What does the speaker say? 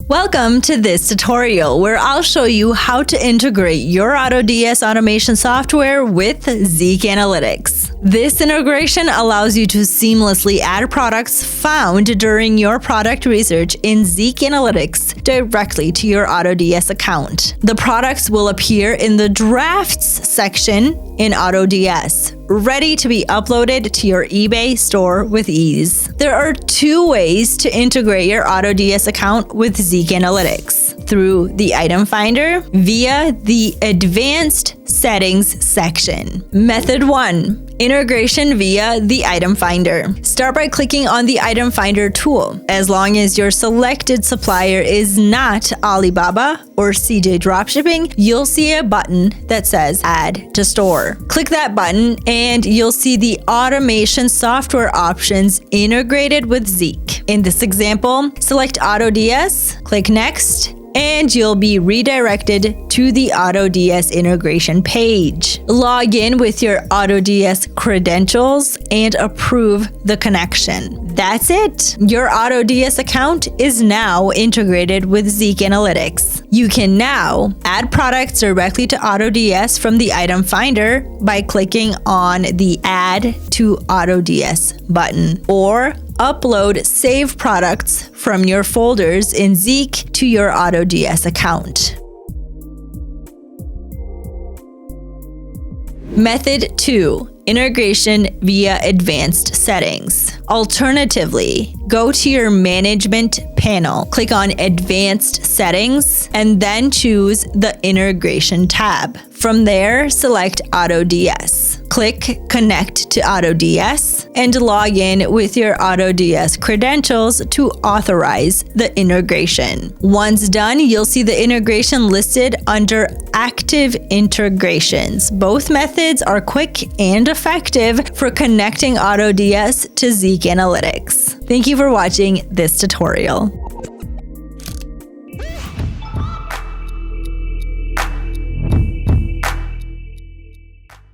Welcome to this tutorial where I'll show you how to integrate your AutoDS automation software with ZIK Analytics. This integration allows you to seamlessly add products found during your product research in ZIK Analytics directly to your AutoDS account. The products will appear in the Drafts section in AutoDS, ready to be uploaded to your eBay store with ease. There are two ways to integrate your AutoDS account with ZIK Analytics: through the item finder via the Advanced Settings section. Method 1. Integration via the item finder. Start by clicking on the item finder tool. As long as your selected supplier is not Alibaba or CJ Dropshipping, you'll see a button that says Add to Store. Click that button and you'll see the automation software options integrated with ZIK. In this example, select AutoDS, click Next, and you'll be redirected to the AutoDS integration page. Log in with your AutoDS credentials and approve the connection. That's it! Your AutoDS account is now integrated with ZIK Analytics. You can now add products directly to AutoDS from the item finder by clicking on the Add to AutoDS button, or upload save products from your folders in ZIK to your AutoDS account. Method 2. Integration via Advanced Settings. Alternatively, go to your Management panel, click on Advanced Settings, and then choose the Integration tab. From there, select AutoDS. Click Connect to AutoDS and log in with your AutoDS credentials to authorize the integration. Once done, you'll see the integration listed under Active Integrations. Both methods are quick and effective for connecting AutoDS to ZIK Analytics. Thank you for watching this tutorial.